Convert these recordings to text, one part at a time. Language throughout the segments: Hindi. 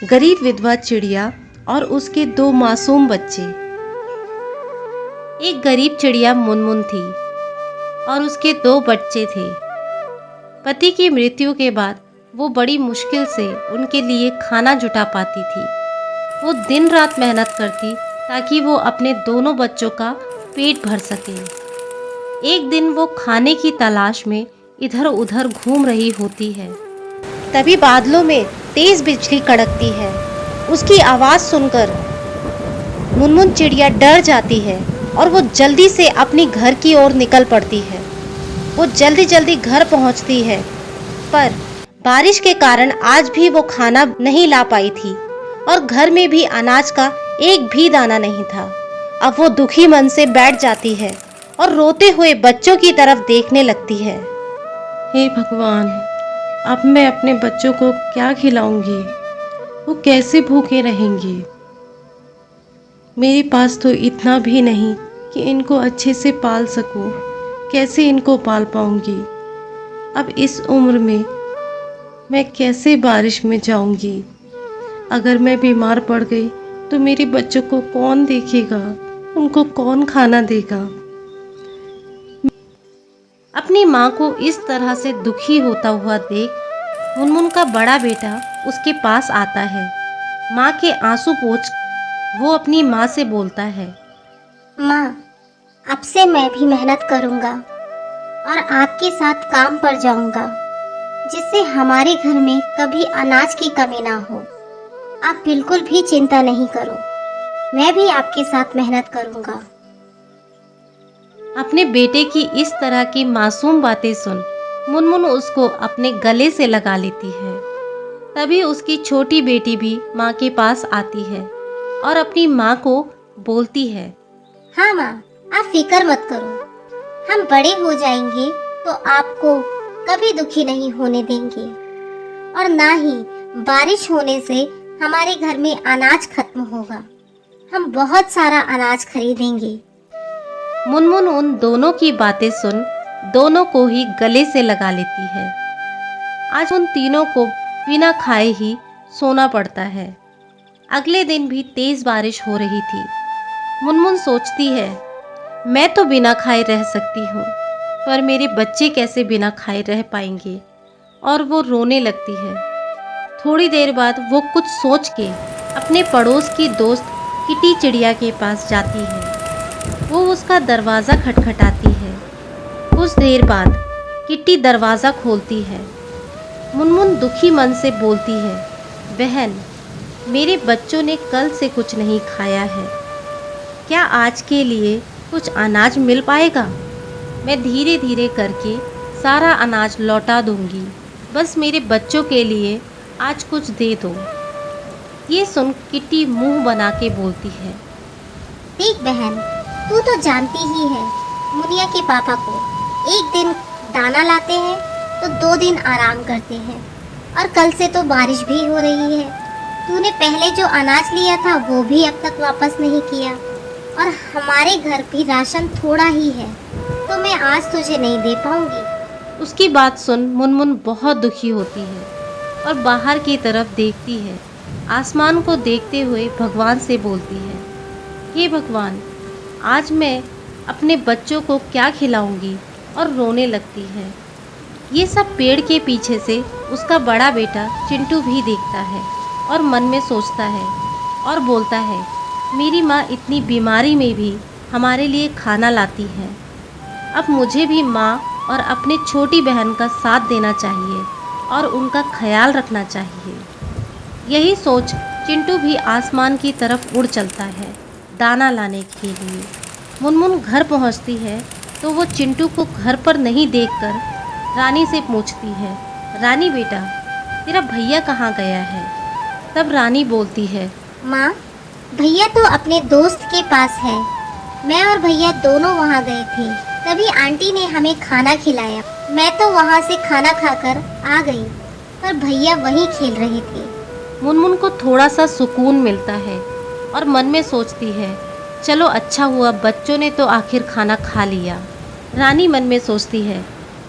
गरीब विधवा चिड़िया और उसके दो मासूम बच्चे। एक गरीब चिड़िया मुनमुन थी और उसके दो बच्चे थे। पति की मृत्यु के बाद वो बड़ी मुश्किल से उनके लिए खाना जुटा पाती थी। वो दिन रात मेहनत करती ताकि वो अपने दोनों बच्चों का पेट भर सके। एक दिन वो खाने की तलाश में इधर उधर घूम रही होती है। तभी बादलों में तेज बिजली कड़कती है। उसकी आवाज़ सुनकर मुनमुन चिड़िया डर जाती है और वो जल्दी से अपनी घर की ओर निकल पड़ती है। वो जल्दी जल्दी घर पहुंचती है, पर बारिश के कारण आज भी वो खाना नहीं ला पाई थी और घर में भी अनाज का एक भी दाना नहीं था। अब वो दुखी मन से बैठ जाती है और रोते हुए बच्चों की तरफ देखने लगती है। हे भगवान, अब मैं अपने बच्चों को क्या खिलाऊंगी? वो कैसे भूखे रहेंगे? मेरे पास तो इतना भी नहीं कि इनको अच्छे से पाल सकूं। कैसे इनको पाल पाऊंगी? अब इस उम्र में मैं कैसे बारिश में जाऊंगी? अगर मैं बीमार पड़ गई तो मेरे बच्चों को कौन देखेगा? उनको कौन खाना देगा? अपनी माँ को इस तरह से दुखी होता हुआ देख मुनमुन का बड़ा बेटा उसके पास आता है। माँ के आंसू पोंछ वो अपनी माँ से बोलता है, माँ, अब से मैं भी मेहनत करूँगा और आपके साथ काम पर जाऊँगा, जिससे हमारे घर में कभी अनाज की कमी ना हो। आप बिल्कुल भी चिंता नहीं करो, मैं भी आपके साथ मेहनत करूँगा। अपने बेटे की इस तरह की मासूम बातें सुन मुनमुन उसको अपने गले से लगा लेती है। तभी उसकी छोटी बेटी भी माँ के पास आती है और अपनी माँ को बोलती है, हाँ माँ, आप फिक्र मत करो, हम बड़े हो जाएंगे तो आपको कभी दुखी नहीं होने देंगे और ना ही बारिश होने से हमारे घर में अनाज खत्म होगा। हम बहुत सारा अनाज खरीदेंगे। मुनमुन उन दोनों की बातें सुन दोनों को ही गले से लगा लेती है। आज उन तीनों को बिना खाए ही सोना पड़ता है। अगले दिन भी तेज बारिश हो रही थी। मुनमुन सोचती है, मैं तो बिना खाए रह सकती हूँ, पर मेरे बच्चे कैसे बिना खाए रह पाएंगे? और वो रोने लगती है। थोड़ी देर बाद वो कुछ सोच के अपने पड़ोस की दोस्त किटी चिड़िया के पास जाती है। वो उसका दरवाज़ा खटखटाती है। कुछ देर बाद किट्टी दरवाज़ा खोलती है। मुनमुन दुखी मन से बोलती है, बहन, मेरे बच्चों ने कल से कुछ नहीं खाया है। क्या आज के लिए कुछ अनाज मिल पाएगा? मैं धीरे धीरे करके सारा अनाज लौटा दूंगी। बस मेरे बच्चों के लिए आज कुछ दे दो। ये सुन किट्टी मुंह बना के बोलती है, देख बहन, तू तो जानती ही है, मुनिया के पापा को एक दिन दाना लाते हैं तो 2 दिन आराम करते हैं और कल से तो बारिश भी हो रही है। तूने पहले जो अनाज लिया था वो भी अब तक वापस नहीं किया और हमारे घर भी राशन थोड़ा ही है, तो मैं आज तुझे नहीं दे पाऊंगी। उसकी बात सुन मुनमुन बहुत दुखी होती है और बाहर की तरफ देखती है। आसमान को देखते हुए भगवान से बोलती है, हे भगवान, आज मैं अपने बच्चों को क्या खिलाऊंगी? और रोने लगती है। ये सब पेड़ के पीछे से उसका बड़ा बेटा चिंटू भी देखता है और मन में सोचता है और बोलता है, मेरी माँ इतनी बीमारी में भी हमारे लिए खाना लाती है। अब मुझे भी माँ और अपने छोटी बहन का साथ देना चाहिए और उनका ख्याल रखना चाहिए। यही सोच चिंटू भी आसमान की तरफ उड़ चलता है दाना लाने के लिए। मुनमुन घर पहुंचती है तो वो चिंटू को घर पर नहीं देखकर रानी से पूछती है, रानी बेटा, तेरा भैया कहाँ गया है? तब रानी बोलती है, माँ, भैया तो अपने दोस्त के पास है। मैं और भैया दोनों वहाँ गए थे, तभी आंटी ने हमें खाना खिलाया। मैं तो वहाँ से खाना खाकर आ गई, पर भैया वहीं खेल रहे थे। मुनमुन को थोड़ा सा सुकून मिलता है और मन में सोचती है, चलो अच्छा हुआ, बच्चों ने तो आखिर खाना खा लिया। रानी मन में सोचती है,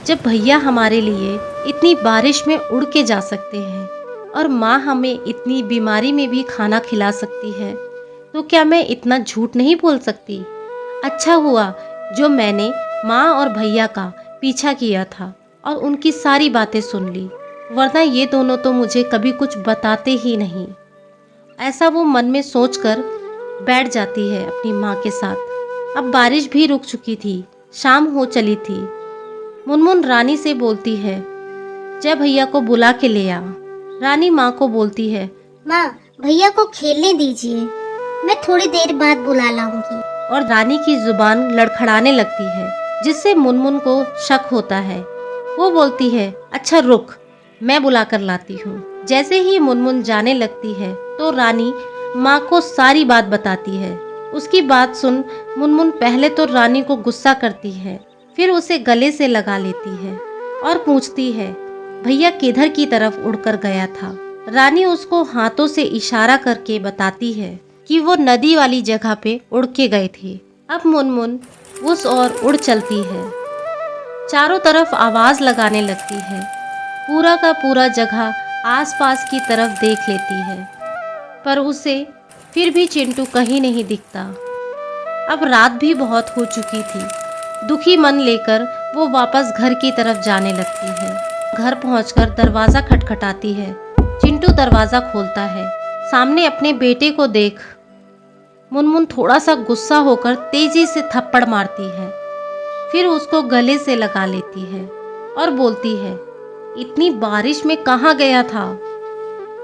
जब भैया हमारे लिए इतनी बारिश में उड़ के जा सकते हैं और माँ हमें इतनी बीमारी में भी खाना खिला सकती है, तो क्या मैं इतना झूठ नहीं बोल सकती? अच्छा हुआ जो मैंने माँ और भैया का पीछा किया था और उनकी सारी बातें सुन ली, वरना ये दोनों तो मुझे कभी कुछ बताते ही नहीं। ऐसा वो मन में सोचकर बैठ जाती है अपनी माँ के साथ। अब बारिश भी रुक चुकी थी, शाम हो चली थी। मुनमुन रानी से बोलती है, जय भैया को बुला के ले आ। रानी माँ को बोलती है, माँ, भैया को खेलने दीजिए, मैं थोड़ी देर बाद बुला लाऊंगी। और रानी की जुबान लड़खड़ाने लगती है, जिससे मुनमुन को शक होता है। वो बोलती है, अच्छा रुक, मैं बुला कर लाती हूँ। जैसे ही मुनमुन जाने लगती है तो रानी माँ को सारी बात बताती है। उसकी बात सुन मुनमुन पहले तो रानी को गुस्सा करती है, फिर उसे गले से लगा लेती है और पूछती है, भैया किधर की तरफ उड़कर गया था? रानी उसको हाथों से इशारा करके बताती है कि वो नदी वाली जगह पे उड़ के गए थे। अब मुनमुन उस ओर उड़ चलती है, चारों तरफ आवाज लगाने लगती है, पूरा का पूरा जगह आसपास की तरफ देख लेती है, पर उसे फिर भी चिंटू कहीं नहीं दिखता। अब रात भी बहुत हो चुकी थी। दुखी मन लेकर वो वापस घर की तरफ जाने लगती है। घर पहुंचकर दरवाज़ा खटखटाती है। चिंटू दरवाज़ा खोलता है। सामने अपने बेटे को देख मुनमुन थोड़ा सा गुस्सा होकर तेजी से थप्पड़ मारती है, फिर उसको गले से लगा लेती है और बोलती है, इतनी बारिश में कहाँ गया था?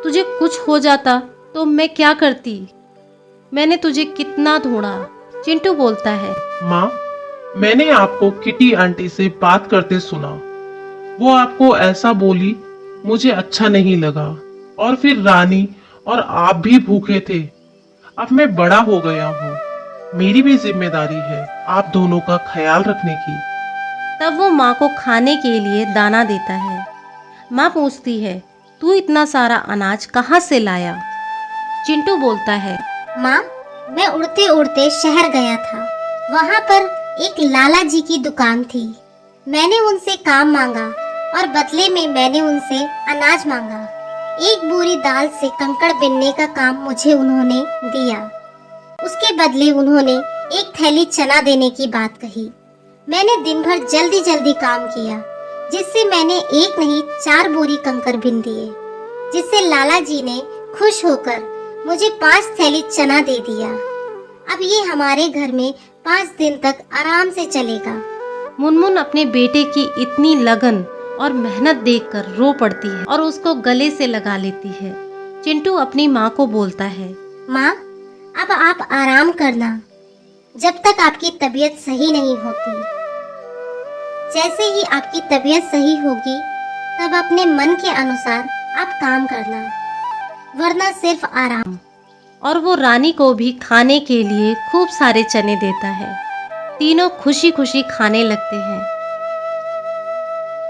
तुझे कुछ हो जाता तो मैं क्या करती? मैंने तुझे कितना ढूंढा। चिंटू बोलता है, माँ, मैंने आपको किटी आंटी से बात करते सुना। वो आपको ऐसा बोली, मुझे अच्छा नहीं लगा। और फिर रानी और आप भी भूखे थे। अब मैं बड़ा हो गया हूँ, मेरी भी जिम्मेदारी है आप दोनों का ख्याल रखने की। तब वो माँ को खाने के लिए दाना देता है। माँ पूछती है, तू इतना सारा अनाज कहाँ से लाया? चिंटू बोलता है, माँ, मैं उड़ते उड़ते शहर गया था। वहाँ पर एक लाला जी की दुकान थी। मैंने उनसे काम मांगा और बदले में मैंने उनसे अनाज मांगा। एक बोरी दाल से कंकड़ बिनने का काम मुझे उन्होंने दिया। उसके बदले उन्होंने एक थैली चना देने की बात कही। मैंने दिन भर जल्दी जल्दी काम किया, जिससे मैंने एक नहीं 4 बोरी कंकड़ बिन दिए, जिससे लाला जी ने खुश होकर मुझे 5 थैली चना दे दिया। अब ये हमारे घर में 5 दिन तक आराम से चलेगा। मुनमुन अपने बेटे की इतनी लगन और मेहनत देखकर रो पड़ती है और उसको गले से लगा लेती है। चिंटू अपनी माँ को बोलता है, माँ, अब आप आराम करना जब तक आपकी तबीयत सही नहीं होती। जैसे ही आपकी तबीयत सही होगी तब अपने मन के अनुसार आप काम करना, वरना सिर्फ आराम। और वो रानी को भी खाने के लिए खूब सारे चने देता है। तीनों खुशी खुशी खाने लगते हैं।